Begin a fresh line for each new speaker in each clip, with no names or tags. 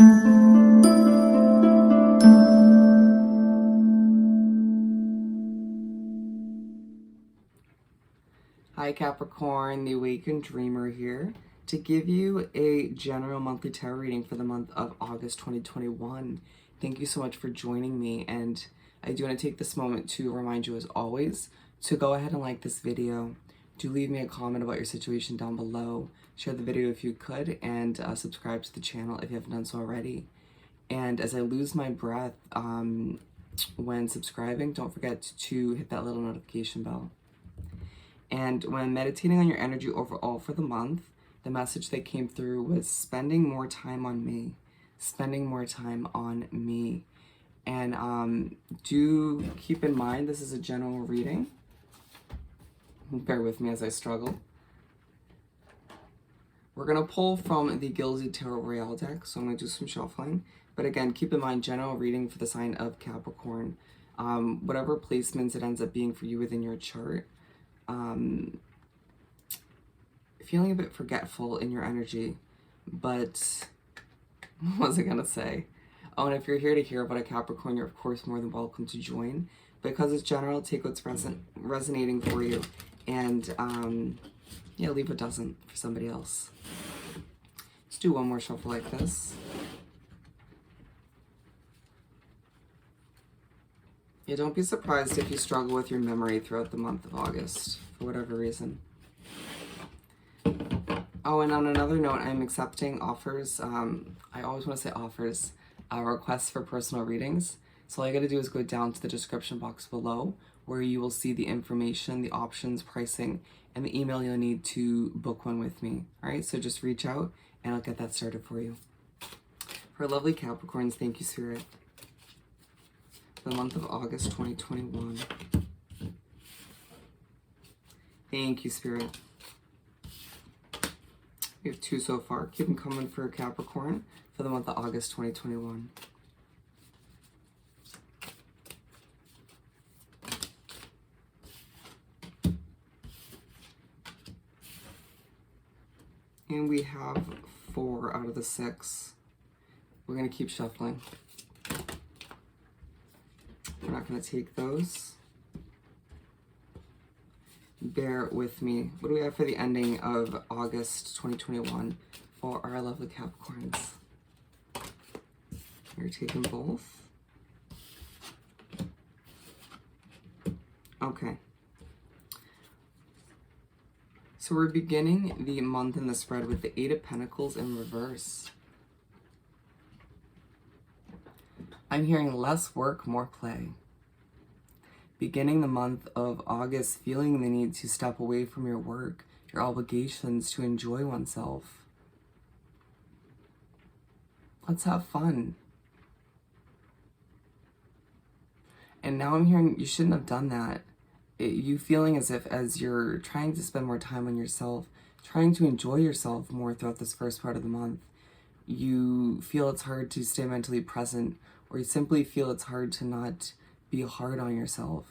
Hi Capricorn, the Awakened Dreamer here to give you a general monthly tarot reading for the month of August 2021. Thank you so much for joining me, and I do want to take this moment to remind you as always to go ahead and like this video. Do leave me a comment about your situation down below. Share the video if you could, and subscribe to the channel if you haven't done so already. And as I lose my breath when subscribing, don't forget to hit that little notification bell. And when meditating on your energy overall for the month, the message that came through was spending more time on me. Spending more time on me. And do keep in mind, this is a general reading. Bear with me as I struggle. We're going to pull from the Gilded Tarot Royale deck, so I'm going to do some shuffling. But again, keep in mind, general reading for the sign of Capricorn. Whatever placements it ends up being for you within your chart. Feeling a bit forgetful in your energy, but what was I gonna say? Oh, and if you're here to hear about a Capricorn, you're of course more than welcome to join. Because it's general, take what's resonating for you, and yeah, leave what doesn't for somebody else. Let's do one more shuffle like this. Yeah, don't be surprised if you struggle with your memory throughout the month of August, for whatever reason. Oh, and on another note, I'm accepting offers. I always want to say offers, requests for personal readings. So all you got to do is go down to the description box below, where you will see the information, the options, pricing, and the email you'll need to book one with me. All right, so just reach out and I'll get that started for you. For lovely Capricorns, thank you, Spirit. For the month of August 2021. Thank you, Spirit. We have 2 so far. Keep them coming for Capricorn for the month of August 2021. And we have 4 out of the 6. We're going to keep shuffling. We're not going to take those. Bear with me. What do we have for the ending of August 2021 for our lovely Capricorns? You're taking both. Okay. So we're beginning the month in the spread with the 8 of Pentacles in reverse. I'm hearing less work, more play. Beginning the month of August feeling the need to step away from your work, your obligations, to enjoy oneself. Let's have fun. And now I'm hearing you shouldn't have done that. You feeling as if as you're trying to spend more time on yourself, trying to enjoy yourself more throughout this first part of the month, you feel it's hard to stay mentally present, or you simply feel it's hard to not be hard on yourself.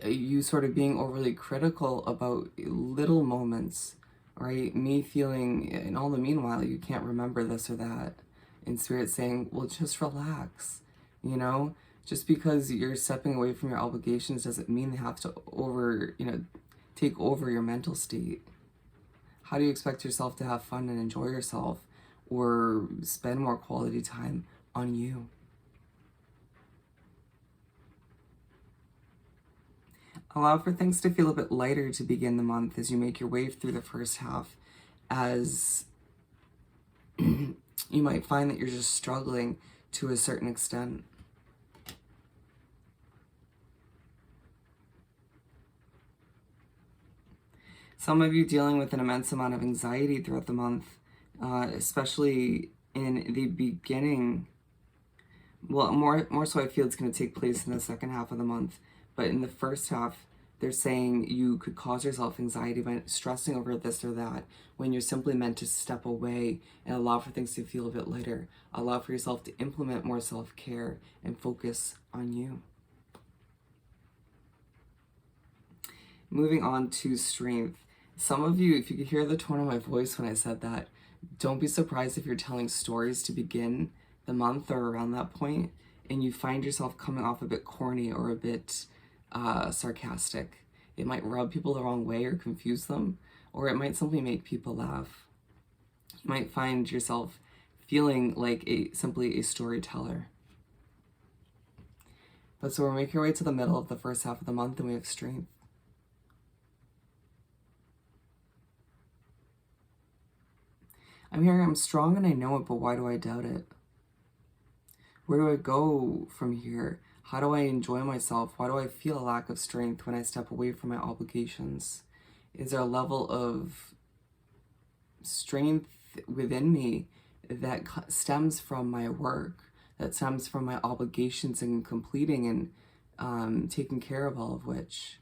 You sort of being overly critical about little moments, right? Me feeling, in all the meanwhile, you can't remember this or that. And Spirit saying, well, just relax, you know? Just because you're stepping away from your obligations doesn't mean they have to take over your mental state. How do you expect yourself to have fun and enjoy yourself, or spend more quality time on you? Allow for things to feel a bit lighter to begin the month as you make your way through the first half, as you might find that you're just struggling to a certain extent. Some of you dealing with an immense amount of anxiety throughout the month, especially in the beginning. Well, more so I feel it's going to take place in the second half of the month. But in the first half, they're saying you could cause yourself anxiety by stressing over this or that, when you're simply meant to step away and allow for things to feel a bit lighter. Allow for yourself to implement more self-care and focus on you. Moving on to strength. Some of you, if you could hear the tone of my voice when I said that, Don't be surprised if you're telling stories to begin the month or around that point and you find yourself coming off a bit corny or a bit sarcastic. It might rub people the wrong way or confuse them, or it might simply make people laugh. You might find yourself feeling like simply a storyteller. But so we're making our way to the middle of the first half of the month and we have strength. I'm hearing I'm strong and I know it, but why do I doubt it? Where do I go from here? How do I enjoy myself? Why do I feel a lack of strength when I step away from my obligations? Is there a level of strength within me that stems from my work, that stems from my obligations and completing and taking care of all of which?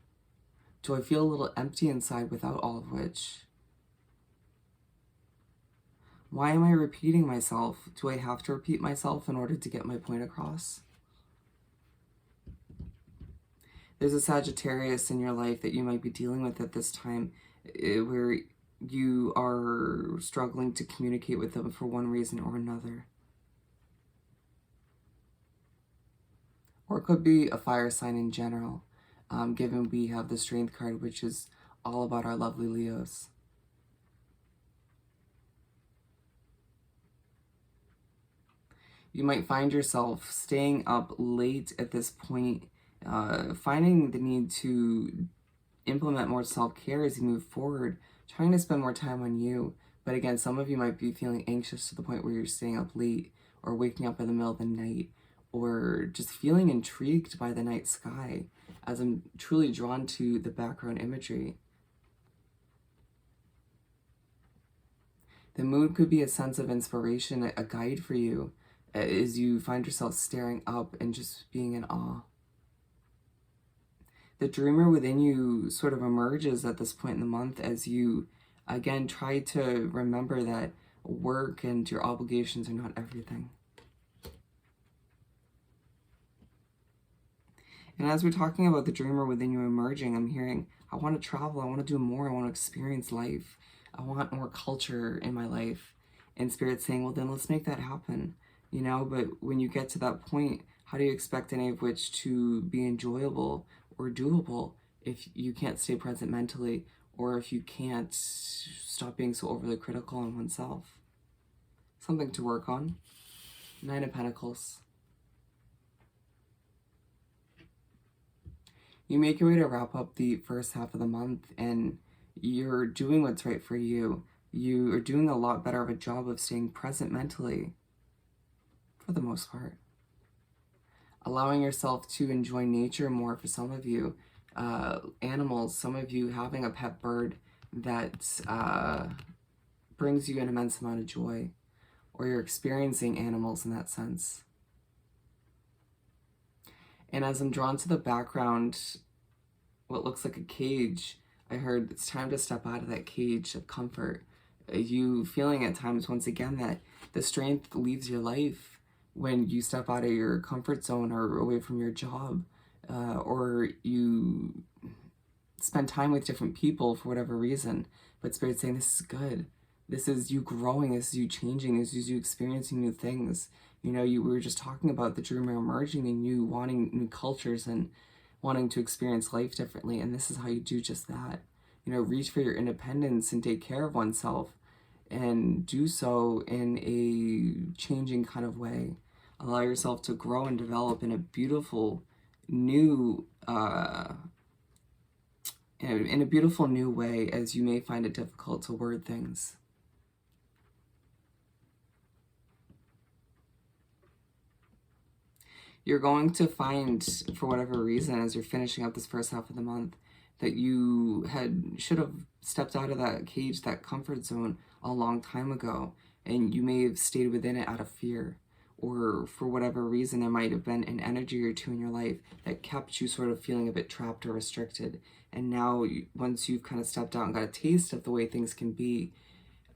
Do I feel a little empty inside without all of which? Why am I repeating myself? Do I have to repeat myself in order to get my point across? There's a Sagittarius in your life that you might be dealing with at this time where you are struggling to communicate with them for one reason or another. Or it could be a fire sign in general, given we have the Strength card, which is all about our lovely Leos. You might find yourself staying up late at this point, finding the need to implement more self-care as you move forward, trying to spend more time on you. But again, some of you might be feeling anxious to the point where you're staying up late or waking up in the middle of the night or just feeling intrigued by the night sky as I'm truly drawn to the background imagery. The mood could be a sense of inspiration, a guide for you as you find yourself staring up and just being in awe. The dreamer within you sort of emerges at this point in the month as you, again, try to remember that work and your obligations are not everything. And as we're talking about the dreamer within you emerging, I'm hearing, I want to travel, I want to do more, I want to experience life, I want more culture in my life. And Spirit's saying, well, then let's make that happen. You know, but when you get to that point, how do you expect any of which to be enjoyable or doable if you can't stay present mentally, or if you can't stop being so overly critical on oneself? Something to work on. 9 of Pentacles. You make your way to wrap up the first half of the month and you're doing what's right for you. You are doing a lot better of a job of staying present mentally, for the most part. Allowing yourself to enjoy nature more for some of you. Animals, some of you having a pet bird that brings you an immense amount of joy, or you're experiencing animals in that sense. And as I'm drawn to the background, what looks like a cage, I heard it's time to step out of that cage of comfort. You feeling at times, once again, that the strength leaves your life when you step out of your comfort zone or away from your job, or you spend time with different people for whatever reason. But Spirit's saying this is good. This is you growing. This is you changing. This is you experiencing new things. You know, we were just talking about the dreamer emerging and you wanting new cultures and wanting to experience life differently. And this is how you do just that. You know, reach for your independence and take care of oneself and do so in a changing kind of way. Allow yourself to grow and develop in a beautiful new in a beautiful new way, as you may find it difficult to word things. You're going to find, for whatever reason, as you're finishing up this first half of the month, that you should have stepped out of that cage, that comfort zone, a long time ago, and you may have stayed within it out of fear, or for whatever reason, there might have been an energy or two in your life that kept you sort of feeling a bit trapped or restricted. And now, once you've kind of stepped out and got a taste of the way things can be,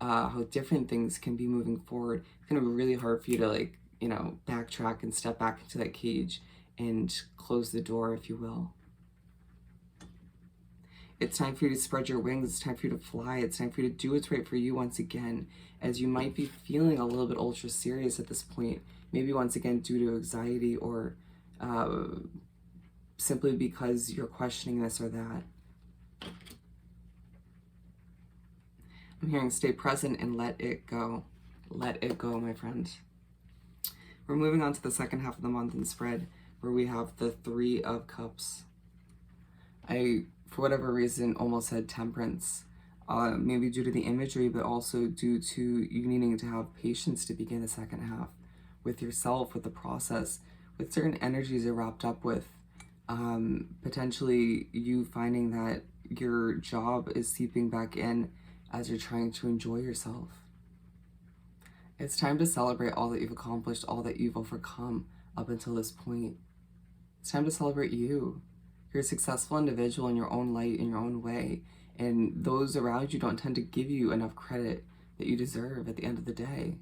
how different things can be moving forward, it's going to be really hard for you to, backtrack and step back into that cage and close the door, if you will. It's time for you to spread your wings. It's time for you to fly. It's time for you to do what's right for you once again, as you might be feeling a little bit ultra serious at this point. Maybe once again due to anxiety or simply because you're questioning this or that. I'm hearing stay present and let it go. Let it go, my friend. We're moving on to the second half of the month in spread, where we have the Three of Cups. I, for whatever reason, almost said temperance. Maybe due to the imagery, but also due to you needing to have patience to begin the second half with yourself, with the process, with certain energies you're wrapped up with. Potentially you finding that your job is seeping back in as you're trying to enjoy yourself. It's time to celebrate all that you've accomplished, all that you've overcome up until this point. It's time to celebrate you. You're a successful individual in your own light, in your own way, and those around you don't tend to give you enough credit that you deserve at the end of the day.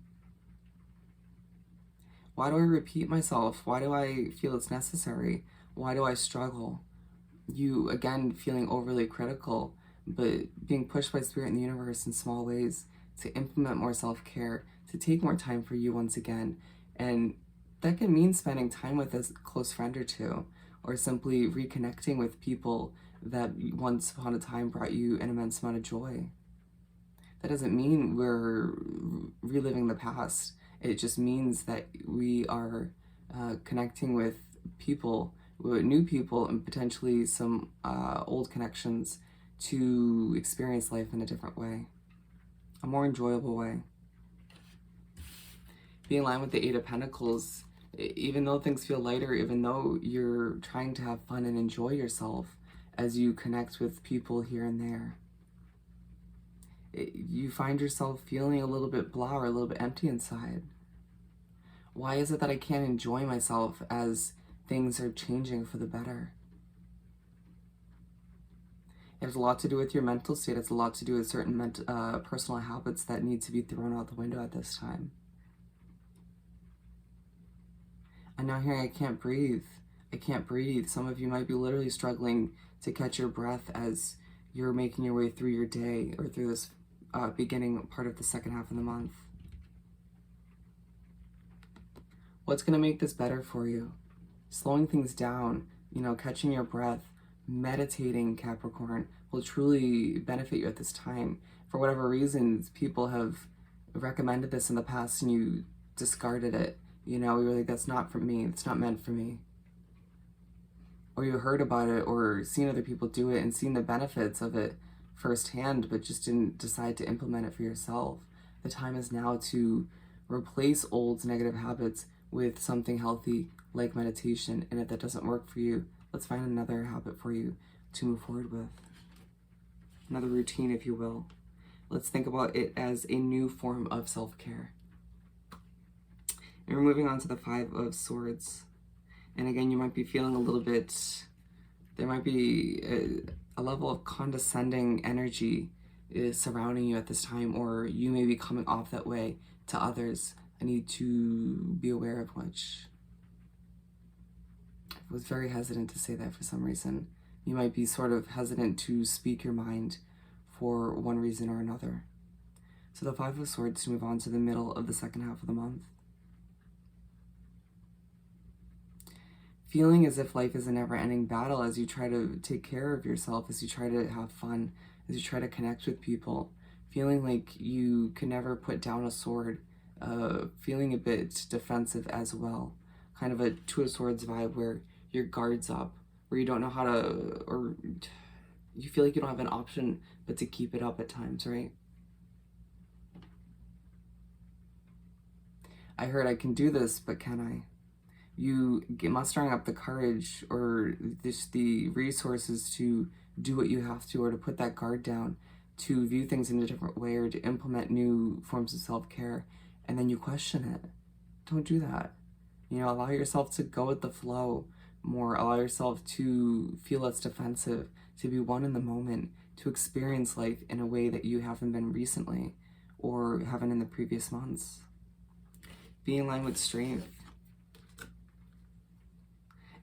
Why do I repeat myself? Why do I feel it's necessary? Why do I struggle? You, again, feeling overly critical, but being pushed by Spirit in the universe in small ways to implement more self-care, to take more time for you once again. And that can mean spending time with a close friend or two, or simply reconnecting with people that once upon a time brought you an immense amount of joy. That doesn't mean we're reliving the past. It just means that we are connecting with people, with new people, and potentially some old connections to experience life in a different way, a more enjoyable way. Be in line with the Eight of Pentacles. Even though things feel lighter, even though you're trying to have fun and enjoy yourself as you connect with people here and there, you find yourself feeling a little bit blah or a little bit empty inside. Why is it that I can't enjoy myself as things are changing for the better? It has a lot to do with your mental state. It's a lot to do with certain personal habits that need to be thrown out the window at this time. I'm now hearing I can't breathe. I can't breathe. Some of you might be literally struggling to catch your breath as you're making your way through your day or through this beginning part of the second half of the month. What's going to make this better for you? Slowing things down, catching your breath, meditating, Capricorn, will truly benefit you at this time. For whatever reasons, people have recommended this in the past and you discarded it. You're like, that's not for me. It's not meant for me. Or you heard about it or seen other people do it and seen the benefits of it firsthand, but just didn't decide to implement it for yourself. The time is now to replace old negative habits with something healthy like meditation. And if that doesn't work for you, let's find another habit for you to move forward with. Another routine, if you will. Let's think about it as a new form of self-care. And we're moving on to the Five of Swords. And again, you might be feeling a little bit, there might be a level of condescending energy is surrounding you at this time, or you may be coming off that way to others. I need to be aware of which. I was very hesitant to say that for some reason. You might be sort of hesitant to speak your mind for one reason or another. So the Five of Swords, to move on to the middle of the second half of the month. Feeling as if life is a never-ending battle as you try to take care of yourself, as you try to have fun, as you try to connect with people. Feeling like you can never put down a sword. Feeling a bit defensive as well. Kind of a Two of Swords vibe where your guard's up, where you don't know how to, or you feel like you don't have an option but to keep it up at times, right? I heard I can do this, but can I? You get mustering up the courage or just the resources to do what you have to, or to put that guard down, to view things in a different way, or to implement new forms of self-care, and then you question it. Don't do that. Allow yourself to go with the flow more. Allow yourself to feel less defensive, to be one in the moment, to experience life in a way that you haven't been recently or haven't in the previous months. Be in line with strength.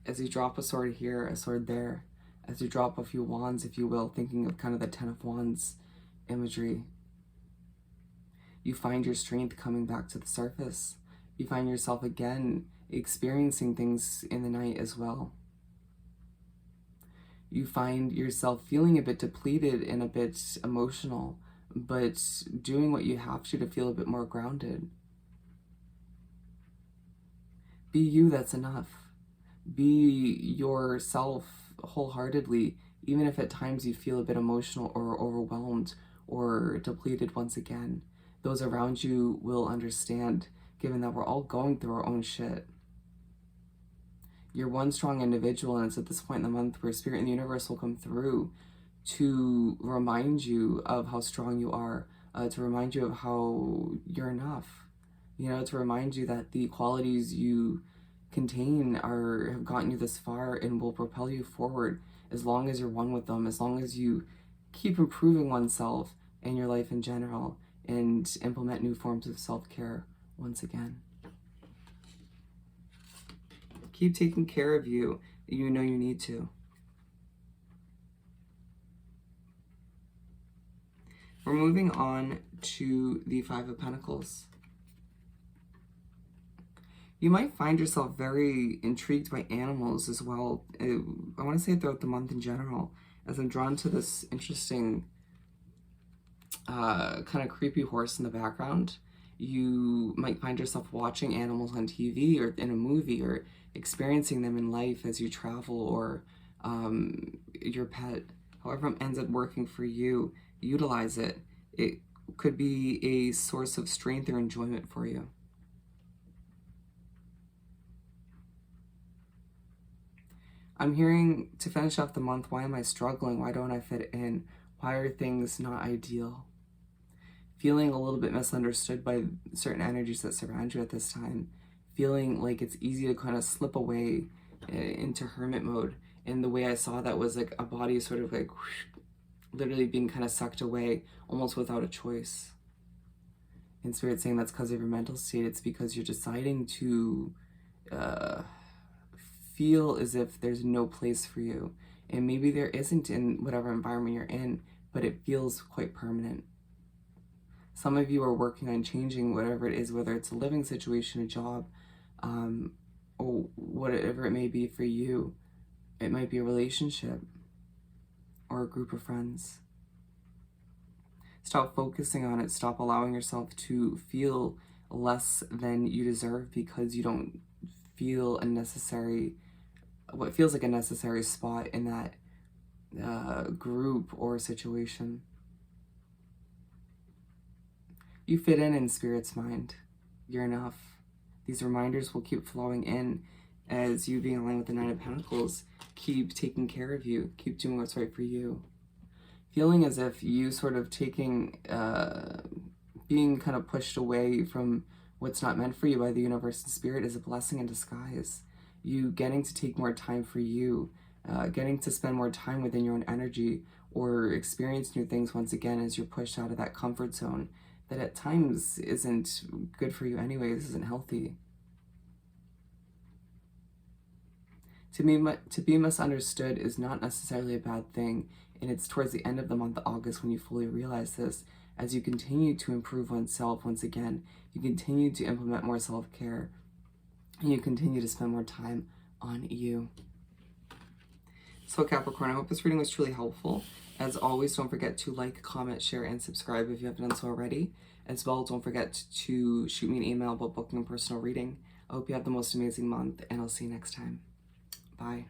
As you drop a sword here, a sword there, as you drop a few wands, if you will, thinking of kind of the Ten of Wands imagery. You find your strength coming back to the surface. You find yourself again experiencing things in the night as well. You find yourself feeling a bit depleted and a bit emotional, but doing what you have to feel a bit more grounded. Be you, that's enough. Be yourself wholeheartedly, even if at times you feel a bit emotional or overwhelmed or depleted once again. Those around you will understand, given that we're all going through our own shit. You're one strong individual, and it's at this point in the month where Spirit and the universe will come through to remind you of how strong you are, to remind you of how you're enough, to remind you that the qualities you contain have gotten you this far and will propel you forward as long as you're one with them, as long as you keep improving oneself and your life in general and implement new forms of self-care once again. Keep taking care of you. You know you need to. We're moving on to the Five of Pentacles. You might find yourself very intrigued by animals as well. I want to say throughout the month in general, as I'm drawn to this interesting kind of creepy horse in the background. You might find yourself watching animals on TV or in a movie, or experiencing them in life as you travel, or your pet. However it ends up working for you, utilize it. It could be a source of strength or enjoyment for you. I'm hearing, to finish off the month, why am I struggling? Why don't I fit in? Why are things not ideal? Feeling a little bit misunderstood by certain energies that surround you at this time. Feeling like it's easy to kind of slip away into hermit mode. And the way I saw that was like a body sort of like whoosh, literally being kind of sucked away, almost without a choice. And Spirit saying that's because of your mental state. It's because you're deciding to feel as if there's no place for you. And maybe there isn't in whatever environment you're in, but it feels quite permanent. Some of you are working on changing whatever it is, whether it's a living situation, a job, or whatever it may be for you. It might be a relationship or a group of friends. Stop focusing on it. Stop allowing yourself to feel less than you deserve because you don't feel what feels like a necessary spot in that group or situation. You fit in Spirit's mind. You're enough. These reminders will keep flowing in as you, being aligned with the Nine of Pentacles, keep taking care of you, keep doing what's right for you. Feeling as if you sort of being kind of pushed away from what's not meant for you by the universe and Spirit is a blessing in disguise. You getting to take more time for you, getting to spend more time within your own energy, or experience new things once again as you're pushed out of that comfort zone that at times isn't good for you anyways, isn't healthy. To be misunderstood is not necessarily a bad thing, and it's towards the end of the month of August when you fully realize this. As you continue to improve oneself once again, you continue to implement more self-care, and you continue to spend more time on you. So Capricorn, I hope this reading was truly helpful. As always, don't forget to like, comment, share, and subscribe if you haven't done so already. As well, don't forget to shoot me an email about booking a personal reading. I hope you have the most amazing month, and I'll see you next time. Bye.